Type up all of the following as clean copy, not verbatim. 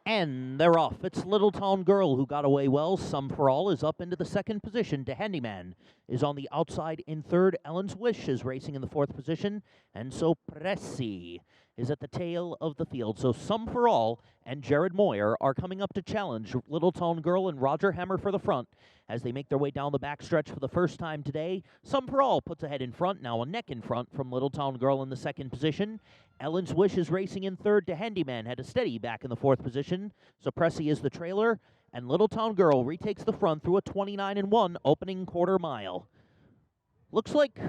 And they're off. It's Little Town Girl who got away well. Some for All is up into the second position. De Handyman is on the outside in third. Ellen's Wish is racing in the fourth position. And so Pressy is at the tail of the field. So Some for All and Jared Moyer are coming up to challenge Little Town Girl and Roger Hammer for the front as they make their way down the backstretch for the first time today. Some for All puts a head in front, now a neck in front from Little Town Girl in the second position. Ellen's Wish is racing in third. De Handyman had a steady back in the fourth position. So Pressy is the trailer, and Little Town Girl retakes the front through a 29-1 opening quarter mile. Looks like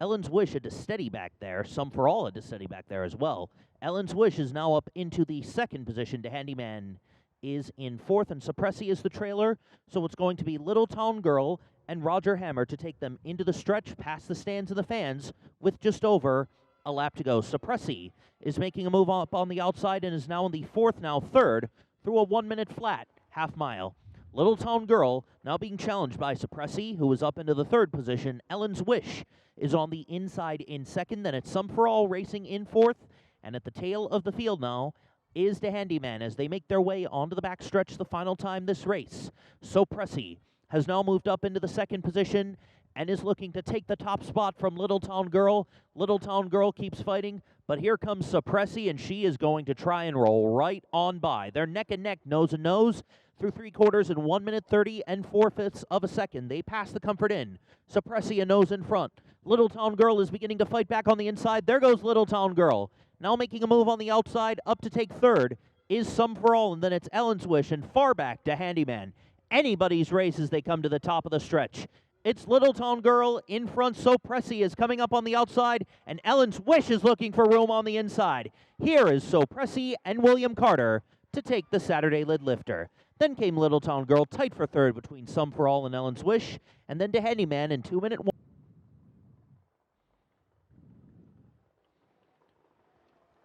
Ellen's Wish had a steady back there. Some for All had a steady back there as well. Ellen's Wish is now up into the second position. De Handyman is in fourth, and Pressy is the trailer. So it's going to be Little Town Girl and Roger Hammer to take them into the stretch past the stands and the fans with just over a lap to go. Pressy is making a move up on the outside and is now in the fourth, now third, through a 1 minute flat half mile. Little Town Girl now being challenged by Pressy, who is up into the third position. Ellen's Wish is on the inside in second. Then it's Some for All racing in fourth. And at the tail of the field now is De Handyman as they make their way onto the backstretch the final time this race. Pressy has now moved up into the second position and is looking to take the top spot from Little Town Girl. Little Town Girl keeps fighting, but here comes Pressy, and she is going to try and roll right on by. They're neck and neck, nose and nose, through 3/4 in 1 minute 30 and 4/5 of a second. They pass the Comfort Inn. Pressy a nose in front. Little Town Girl is beginning to fight back on the inside. There goes Little Town Girl. Now making a move on the outside, up to take third is Some for All, and then it's Ellen's Wish, and far back to Handyman. Anybody's race as they come to the top of the stretch. It's Little Town Girl in front, Pressy is coming up on the outside, and Ellen's Wish is looking for room on the inside. Here is Pressy and William Carter to take the Saturday Lid Lifter. Then came Little Town Girl tight for third between Some for All and Ellen's Wish, and then De Handyman in 2 minute 1.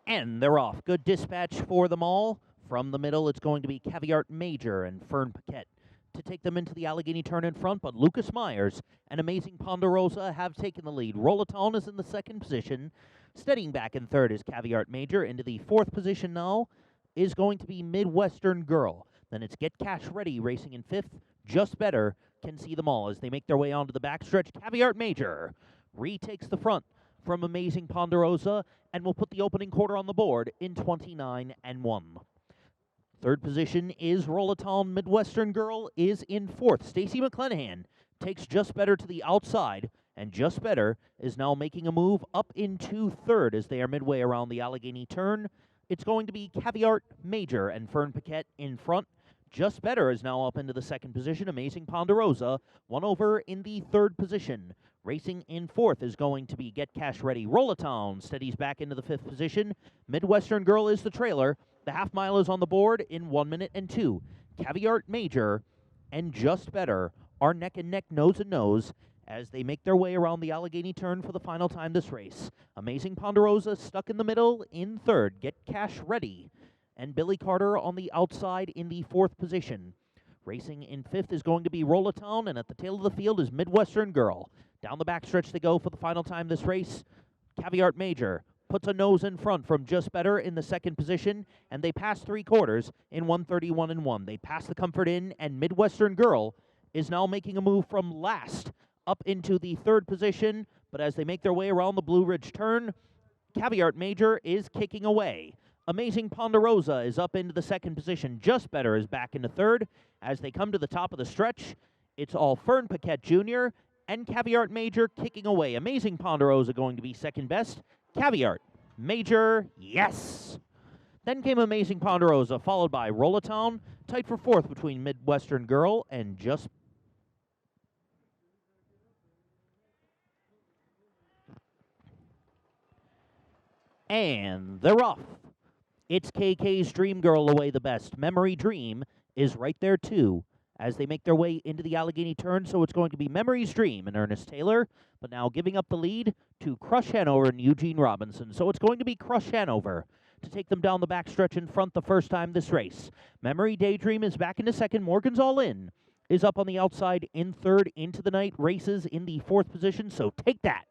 And they're off. Good dispatch for them all. From the middle, it's going to be Caviar Major and Fern Paquette to take them into the Allegheny turn in front, but Lucas Myers and Amazing Ponderosa have taken the lead. Rollaton is in the second position. Steadying back in third is Caviar Major. Into the fourth position now is going to be Midwestern Girl. Then it's Get Cash Ready racing in fifth. Just Better can see them all as they make their way onto the backstretch. Caviar Major retakes the front from Amazing Ponderosa and will put the opening quarter on the board in 29-1. Third position is Rollaton. Midwestern Girl is in fourth. Stacy McClanahan takes Just Better to the outside, and Just Better is now making a move up into third as they are midway around the Allegheny turn. It's going to be Caviar Major and Fern Paquette in front. Just Better is now up into the second position. Amazing Ponderosa, one over in the third position. Racing in fourth is going to be Get Cash Ready. Rollaton steadies back into the fifth position. Midwestern Girl is the trailer. The half mile is on the board in 1 minute and 2. Caviar Major and Just Better are neck and neck, nose and nose, as they make their way around the Allegheny turn for the final time this race. Amazing Ponderosa stuck in the middle in third. Get Cash Ready and Billy Carter on the outside in the fourth position. Racing in fifth is going to be Rollaton, and at the tail of the field is Midwestern Girl. Down the backstretch they go for the final time this race. Caviar Major puts a nose in front from Just Better in the second position, and they pass 3/4 in 1:31-1. They pass the Comfort Inn, and Midwestern Girl is now making a move from last up into the third position, but as they make their way around the Blue Ridge turn, Caviar Major is kicking away. Amazing Ponderosa is up into the second position. Just Better is back into third. As they come to the top of the stretch, it's all Fern Paquette Jr. and Caviar Major kicking away. Amazing Ponderosa going to be second best. Caviar Major, yes! Then came Amazing Ponderosa, followed by Rollaton, tight for fourth between Midwestern Girl and Just. And they're off. It's KK's Dream Girl away the best. Memory Dream is right there, too, as they make their way into the Allegheny turn. So it's going to be Memory's Dream and Ernest Taylor, but now giving up the lead to Crush Hanover and Eugene Robinson. So it's going to be Crush Hanover to take them down the backstretch in front the first time this race. Memory Daydream is back into second. Morgan's All In is up on the outside in third. Into the Night races in the fourth position, so take that.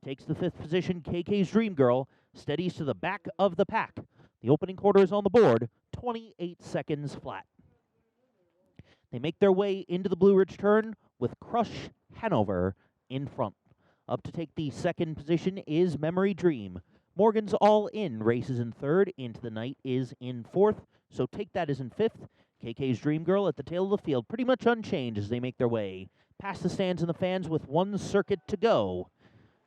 Takes the fifth position. KK's Dream Girl steadies to the back of the pack. The opening quarter is on the board, 28 seconds flat. They make their way into the Blue Ridge turn with Crush Hanover in front. Up to take the second position is Memory Dream. Morgan's All In races in third. Into the Night is in fourth. So Take That is in fifth. KK's Dream Girl at the tail of the field, pretty much unchanged as they make their way past the stands and the fans with one circuit to go.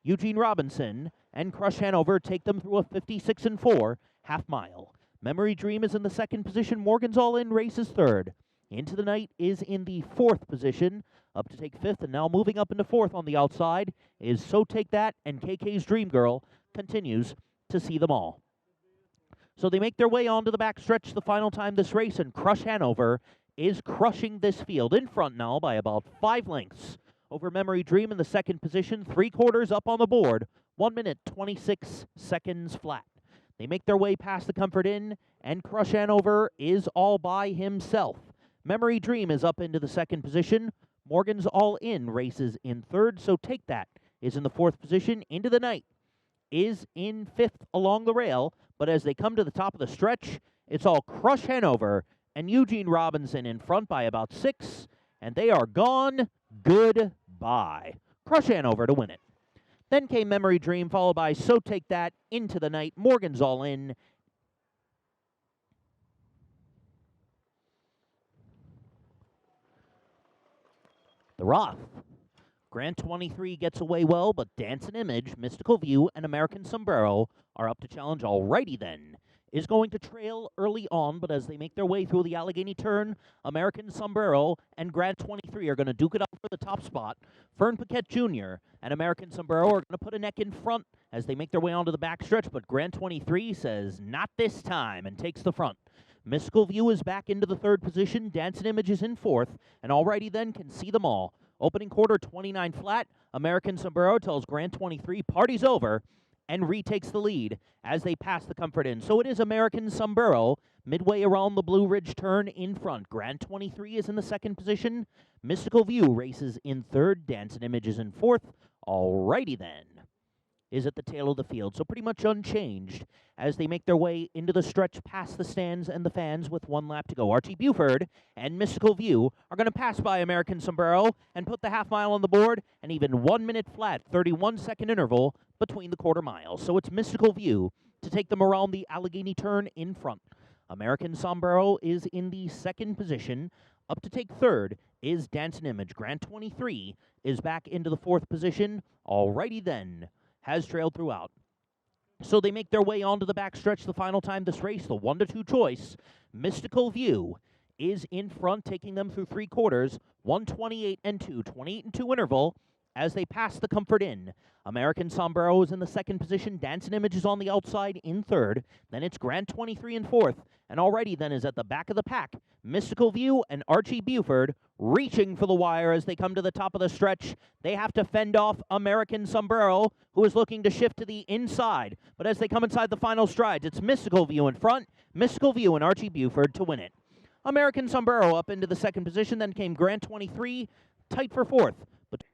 Eugene Robinson and Crush Hanover take them through a 56-4 half mile. Memory Dream is in the second position. Morgan's All In races third. Into the Night is in the fourth position. Up to take fifth, and now moving up into fourth on the outside is So Take That, and KK's Dream Girl continues to see them all. So they make their way onto the backstretch the final time this race, and Crush Hanover is crushing this field in front now by about 5 lengths over Memory Dream in the second position, 3/4 up on the board, 1 minute 26 seconds flat. They make their way past the Comfort Inn, and Crush Hanover is all by himself. Memory Dream is up into the second position. Morgan's All In races in third, so Take That is in the fourth position. Into the Night is in fifth along the rail, but as they come to the top of the stretch, it's all Crush Hanover and Eugene Robinson in front by about 6, and they are gone. Goodbye. Crush Hanover to win it. Then came Memory Dream, followed by So Take That, Into the Night, Morgan's All In. The Roth. Grant 23 gets away well, but Dancing Image, Mystical View, and American Sombrero are up to challenge. Alrighty then. Is going to trail early on, but as they make their way through the Allegheny turn, American Sombrero and Grant 23 are going to duke it out for the top spot. Fern Paquette Jr. and American Sombrero are going to put a neck in front as they make their way onto the backstretch, but Grant 23 says, not this time, and takes the front. Mystical View is back into the third position. Dancing Image is in fourth, and alrighty then can see them all. Opening quarter, 29 flat. American Sombrero tells Grant 23, party's over, and retakes the lead as they pass the Comfort Inn. So it is American Sombrero midway around the Blue Ridge turn in front. Grant 23 is in the second position. Mystical View races in third. Dancing Image is in fourth. Alrighty then. Is at the tail of the field, so pretty much unchanged as they make their way into the stretch past the stands and the fans with 1 lap to go. Archie Buford and Mystical View are going to pass by American Sombrero and put the half mile on the board, and even 1 minute flat, 31-second interval between the quarter miles. So it's Mystical View to take them around the Allegheny turn in front. American Sombrero is in the second position. Up to take third is Dancing Image. Grant 23 is back into the fourth position. Alrighty then. Has trailed throughout. So they make their way onto the backstretch the final time this race. The 1-2 choice, Mystical View, is in front, taking them through 3/4, 1:28-2, 28-2 interval as they pass the Comfort Inn. American Sombrero is in the second position. Dancing Image is on the outside in third. Then it's Grant 23 in fourth. And already then is at the back of the pack. Mystical View and Archie Buford reaching for the wire as they come to the top of the stretch. They have to fend off American Sombrero, who is looking to shift to the inside. But as they come inside the final strides, it's Mystical View in front. Mystical View and Archie Buford to win it. American Sombrero up into the second position. Then came Grant 23, tight for fourth. But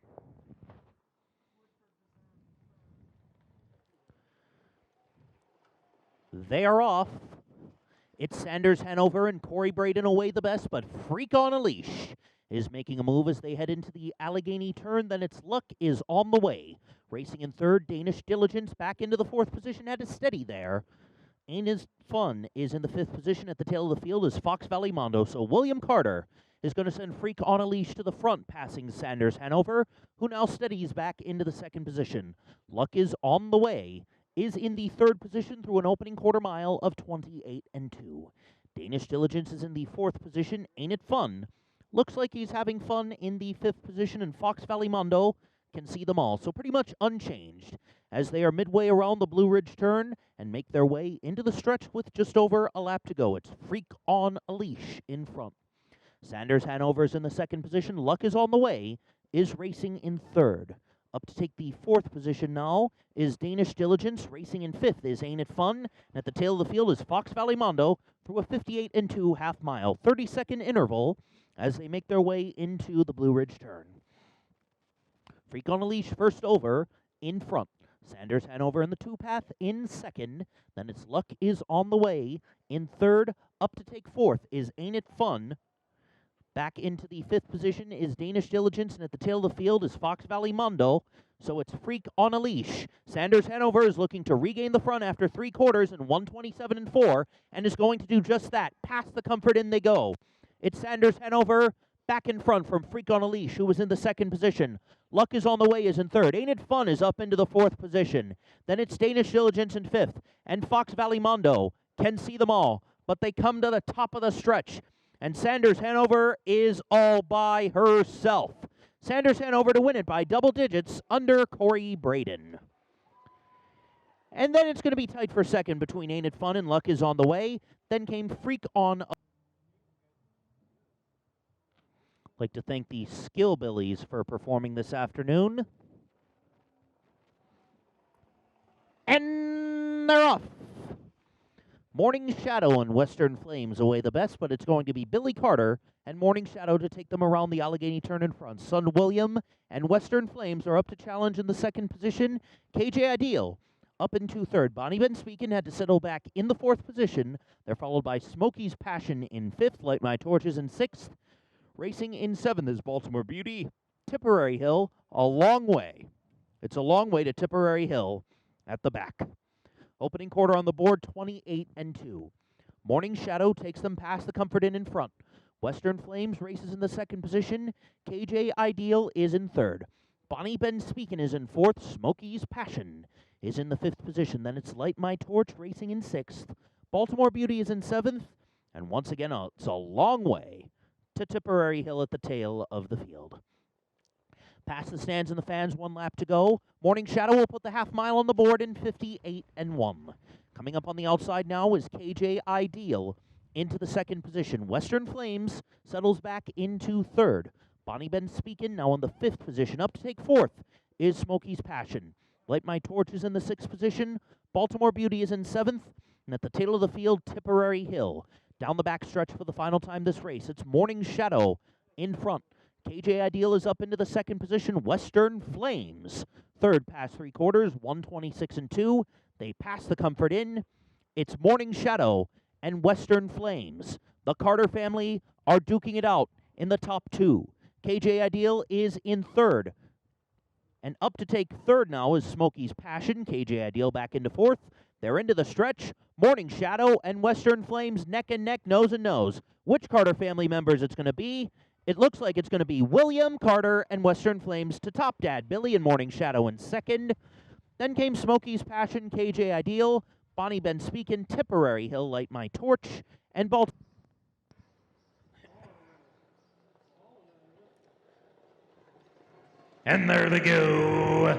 they are off. It's Sanders Hanover and Corey Braden away the best, but Freak on a Leash is making a move as they head into the Allegheny turn. Then its Luck is on the way. Racing in third, Danish Diligence back into the fourth position, had a steady there. Ain't As Fun is in the fifth position. At the tail of the field is Fox Valley Mondo. So William Carter is going to send Freak on a Leash to the front, passing Sanders Hanover, who now steadies back into the second position. Luck is on the way. Is in the third position through an opening quarter mile of 28-2. Danish Diligence is in the fourth position. Ain't It Fun? Looks like he's having fun in the fifth position, and Fox Valley Mondo can see them all. So pretty much unchanged as they are midway around the Blue Ridge turn and make their way into the stretch with just over a lap to go. It's Freak on a Leash in front. Sanders Hanover is in the second position. Luck is on the way, is racing in third. Up to take the fourth position now is Danish Diligence. Racing in fifth is Ain't It Fun? And at the tail of the field is Fox Valley Mondo through a 58-2 half mile. 30-second interval as they make their way into the Blue Ridge turn. Freak on a Leash first over in front. Sanders Hanover in the two-path in second. Then it's Luck is on the way in third. Up to take fourth is Ain't It Fun. Back into the fifth position is Danish Diligence, and at the tail of the field is Fox Valley Mondo. So it's Freak on a Leash. Sanders Hanover is looking to regain the front after 3 quarters in 1:27.4, and is going to do just that. Past the Comfort Inn they go. It's Sanders Hanover back in front from Freak on a Leash, who was in the second position. Luck is on the Way is in third. Ain't It Fun is up into the fourth position. Then it's Danish Diligence in fifth, and Fox Valley Mondo can see them all, but they come to the top of the stretch. And Sanders Hanover is all by herself. Sanders Hanover to win it by double digits under Corey Braden. And then it's going to be tight for second between Ain't It Fun and Luck is on the Way. Then came Freak on. I'd like to thank the Skillbillies for performing this afternoon. And they're off. Morning Shadow and Western Flames away the best, but it's going to be Billy Carter and Morning Shadow to take them around the Allegheny turn in front. Son William and Western Flames are up to challenge in the second position. KJ Ideal up into third. Bonnie Ben Speakin had to settle back in the fourth position. They're followed by Smokey's Passion in fifth. Light My Torches in sixth. Racing in seventh is Baltimore Beauty. Tipperary Hill, a long way. It's a long way to Tipperary Hill at the back. Opening quarter on the board, 28-2. Morning Shadow takes them past the Comfort Inn in front. Western Flames races in the second position. KJ Ideal is in third. Bonnie Ben Speakin is in fourth. Smokey's Passion is in the fifth position. Then it's Light My Torch racing in sixth. Baltimore Beauty is in seventh. And once again, it's a long way to Tipperary Hill at the tail of the field. Past the stands and the fans, 1 lap to go. Morning Shadow will put the half mile on the board in 58-1. Coming up on the outside now is KJ Ideal into the second position. Western Flames settles back into third. Bonnie Ben Speakin now in the fifth position. Up to take fourth is Smokey's Passion. Light My Torch is in the sixth position. Baltimore Beauty is in seventh. And at the tail of the field, Tipperary Hill. Down the back stretch for the final time this race, it's Morning Shadow in front. KJ Ideal is up into the second position. Western Flames, third past 3 quarters, 1:26.2. They pass the Comfort Inn. It's Morning Shadow and Western Flames. The Carter family are duking it out in the top 2. KJ Ideal is in third. And up to take third now is Smokey's Passion. KJ Ideal back into fourth. They're into the stretch. Morning Shadow and Western Flames neck and neck, nose and nose. Which Carter family members it's going to be? It looks like it's going to be William, Carter, and Western Flames to top Dad, Billy, and Morning Shadow in second. Then came Smokey's Passion, KJ Ideal, Bonnie Ben Speakin, Tipperary Hill, Light My Torch, and Baltimore. And there they go.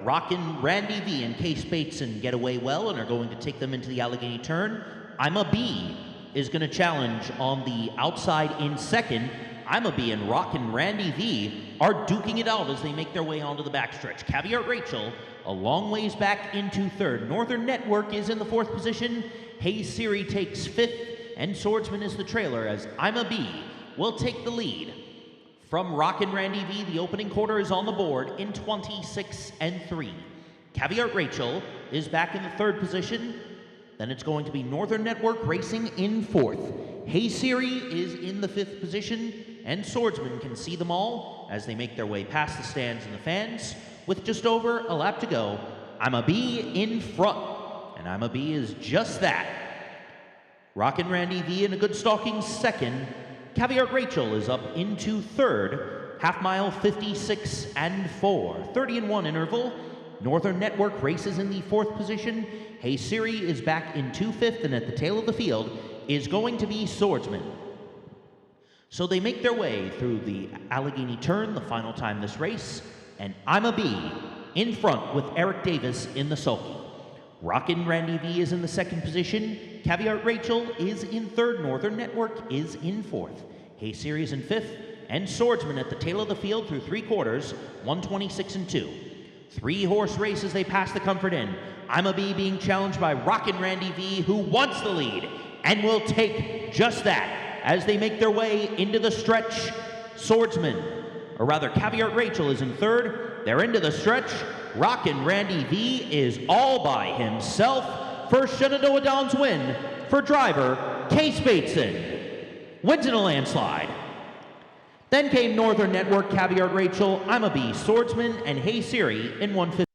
Rockin' Randy V and Case Bateson get away well and are going to take them into the Allegheny turn. I'm a B is going to challenge on the outside in second. I'm a B and Rockin' Randy V are duking it out as they make their way onto the backstretch. Caviar Rachel a long ways back into third. Northern Network is in the fourth position. Hey Siri takes fifth, and Swordsman is the trailer as I'm a B will take the lead. From Rockin' Randy V, the opening quarter is on the board in 26-3. Caviar Rachel is back in the third position. Then it's going to be Northern Network racing in fourth. Hey Siri is in the fifth position, and Swordsman can see them all as they make their way past the stands and the fans. With just over a lap to go, I'm a B in front, and I'm a B is just that. Rockin' Randy V in a good stalking second. Caviar Rachel is up into third. Half mile 56-4. 30-1 interval. Northern Network races in the fourth position. Hey Siri is back into fifth, and at the tail of the field is going to be Swordsman. So they make their way through the Allegheny turn, the final time this race, and I'm a B in front with Eric Davis in the sulky. Rockin' Randy V is in the second position. Caviar Rachel is in third. Northern Network is in fourth. Hey Siri is in fifth, and Swordsman at the tail of the field through 3 quarters, 1:26.2. 3-horse race as they pass the Comfort Inn. I'm a B being challenged by Rockin' Randy V, who wants the lead and will take just that as they make their way into the stretch. Swordsman, or rather Caviar Rachel is in third. They're into the stretch. Rockin' Randy V is all by himself. First Shenandoah Downs win for driver Case Bateson wins in a landslide. Then came Northern Network, Caviar Rachel, I'm a Bee, Swordsman, and Hey Siri in 150.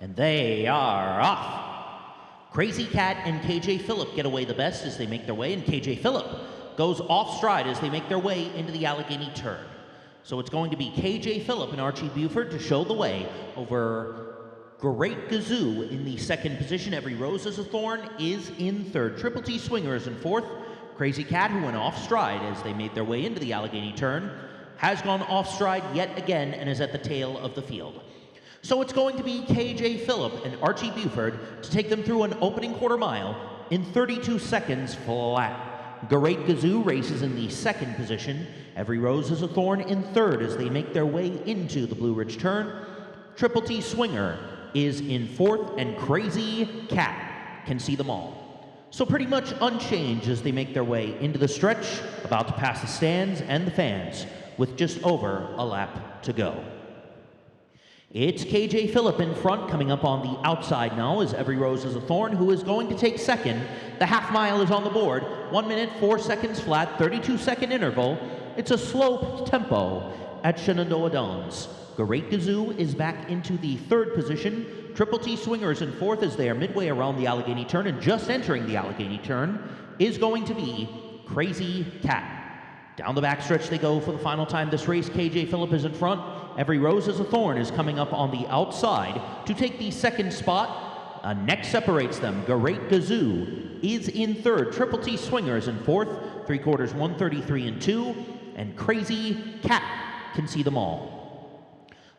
And they are off. Crazy Cat and KJ Phillip get away the best as they make their way, and KJ Phillip goes off stride as they make their way into the Allegheny turn. So it's going to be KJ Phillip and Archie Buford to show the way over Great Gazoo in the second position. Every Rose is a Thorn is in third. Triple T Swinger is in fourth. Crazy Cat, who went off stride as they made their way into the Allegheny turn, has gone off stride yet again and is at the tail of the field. So it's going to be KJ Phillip and Archie Buford to take them through an opening quarter mile in 32 seconds flat. Great Gazoo races in the second position. Every Rose is a Thorn in third as they make their way into the Blue Ridge turn. Triple T Swinger is in fourth, and Crazy Cat can see them all. So pretty much unchanged as they make their way into the stretch, about to pass the stands and the fans with just over a lap to go. It's KJ Phillip in front, coming up on the outside now as Every Rose is a Thorn, who is going to take second. The half mile is on the board. 1 minute, 4 seconds flat, 32-second interval. It's a slow tempo at Shenandoah Downs. Great Gazoo is back into the third position. Triple T Swinger is in fourth as they are midway around the Allegheny turn, and just entering the Allegheny turn is going to be Crazy Cat. Down the backstretch they go for the final time this race. KJ Phillip is in front. Every Rose is a Thorn is coming up on the outside to take the second spot. A neck separates them. Great Gazoo is in third. Triple T Swinger is in fourth. 3/4, 133 and 2. And Crazy Cat can see them all.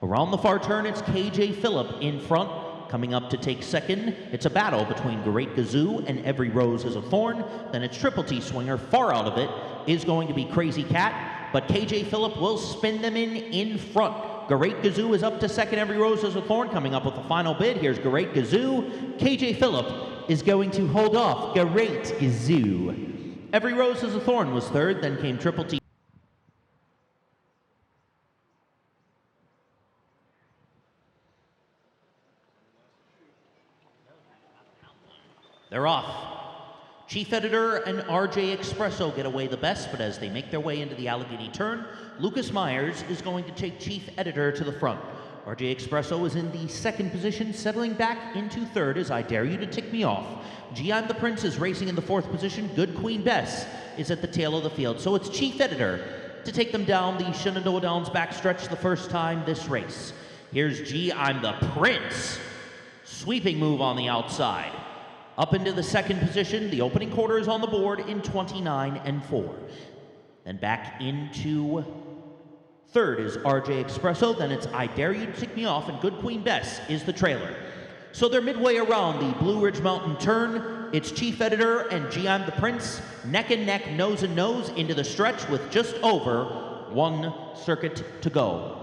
Around the far turn, it's KJ Phillip in front, coming up to take second. It's a battle between Great Gazoo and Every Rose is a Thorn. Then it's Triple T Swinger. Far out of it is going to be Crazy Cat, but KJ Phillip will spin them in front. Great Gazoo is up to second. Every Rose is a Thorn coming up with the final bid. Here's Great Gazoo. KJ Phillip is going to hold off Great Gazoo. Every Rose is a Thorn was third, then came Triple T. They're off. Chief Editor and RJ Expresso get away the best, but as they make their way into the Allegheny turn, Lucas Myers is going to take Chief Editor to the front. RJ Expresso is in the second position, settling back into third as I Dare You to Tick Me Off. I'm the Prince is racing in the fourth position. Good Queen Bess is at the tail of the field. So it's Chief Editor to take them down the Shenandoah Downs backstretch the first time this race. Here's I'm the Prince. Sweeping move on the outside. Up into the second position, the opening quarter is on the board in 29 and 4. Then back into third is RJ Expresso, then it's I Dare You to Tick Me Off, and Good Queen Bess is the trailer. So they're midway around the Blue Ridge Mountain turn. It's Chief Editor and I'm the Prince, neck and neck, nose and nose into the stretch with just over one circuit to go.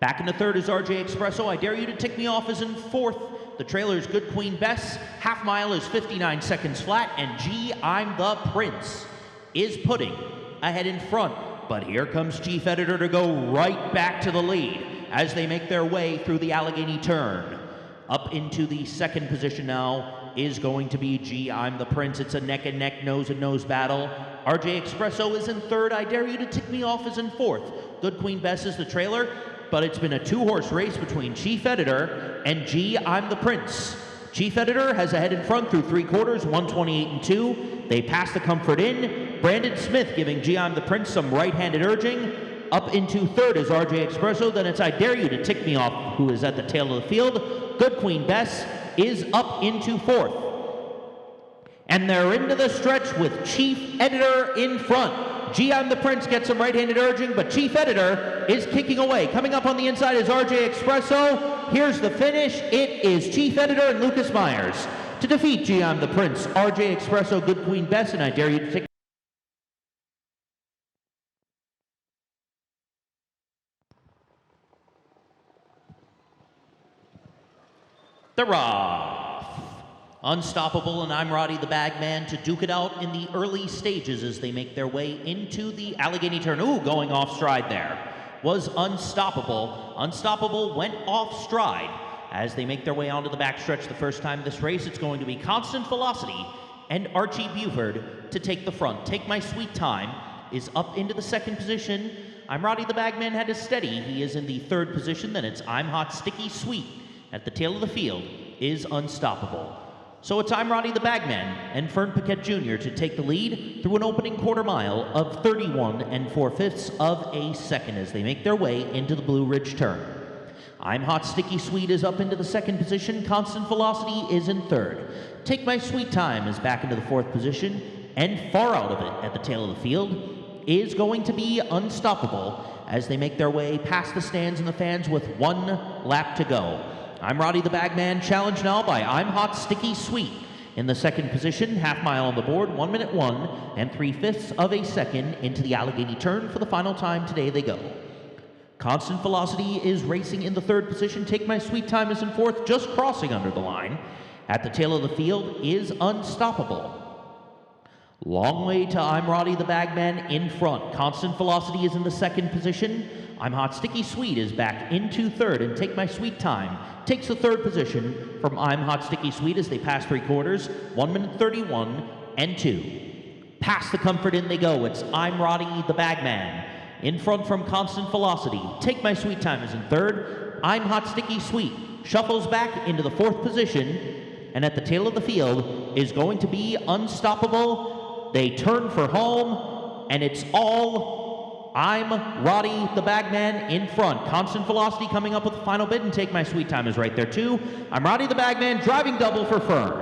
Back in the third is RJ Expresso. I Dare You to Tick Me Off is in fourth. The trailer is Good Queen Bess. Half mile is 59 seconds flat, and I'm the Prince is putting ahead in front. But here comes Chief Editor to go right back to the lead as they make their way through the Allegheny turn. Up into the second position now is going to be I'm the Prince. It's a neck and neck, nose and nose battle. RJ Expresso is in third. I Dare You to Tick Me Off is in fourth. Good Queen Bess is the trailer. But it's been a two-horse race between Chief Editor and I'm the Prince. Chief Editor has a head in front through 3/4, 128 and 2. They pass the Comfort Inn. Brandon Smith giving I'm the Prince some right-handed urging. Up into third is RJ Expresso. Then it's I Dare You to Tick Me Off, who is at the tail of the field. Good Queen Bess is up into fourth. And they're into the stretch with Chief Editor in front. I'm the Prince gets some right-handed urging, but Chief Editor is kicking away. Coming up on the inside is RJ Expresso. Here's the finish. It is Chief Editor and Lucas Myers to defeat I'm the Prince, RJ Expresso, Good Queen Bess, and I Dare You to Tick. They're off. Unstoppable and I'm Roddy the Bagman to duke it out in the early stages as they make their way into the Allegheny turn. Ooh, going off stride there. was Unstoppable. Unstoppable went off stride. As they make their way onto the backstretch the first time this race, it's going to be Constant Velocity and Archie Buford to take the front. Take My Sweet Time is up into the second position. I'm Roddy the Bagman had to steady. He is in the third position. Then it's I'm Hot Sticky Sweet. At the tail of the field is Unstoppable. So it's I'm Roddy the Bagman and Fern Paquette Jr. to take the lead through an opening quarter mile of 31 4/5 of a second as they make their way into the Blue Ridge turn. I'm Hot Sticky Sweet is up into the second position. Constant Velocity is in third. Take My Sweet Time is back into the fourth position. And far out of it at the tail of the field is going to be Unstoppable as they make their way past the stands and the fans with 1 lap to go. I'm Roddy the Bagman, challenged now by I'm Hot Sticky Sweet. In the second position, half mile on the board, 1 minute 1 3/5 of a second into the Allegheny turn for the final time today they go. Constant Velocity is racing in the third position. Take My Sweet Time is in fourth, just crossing under the line. At the tail of the field is Unstoppable. Long way to I'm Roddy the Bagman in front. Constant Velocity is in the second position. I'm Hot Sticky Sweet is back into third, and Take My Sweet Time takes the third position from I'm Hot Sticky Sweet as they pass three quarters, 1 minute 31 2. Past the Comfort Inn they go. It's I'm Roddy the Bagman in front from Constant Velocity. Take My Sweet Time is in third. I'm Hot Sticky Sweet shuffles back into the fourth position, and at the tail of the field is going to be Unstoppable. They turn for home, and it's all I'm Roddy the Bagman in front. Constant Velocity coming up with the final bid, and Take My Sweet Time is right there too. I'm Roddy the Bagman driving double for Fern.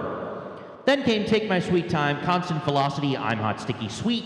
Then came Take My Sweet Time, Constant Velocity, I'm Hot Sticky Sweet,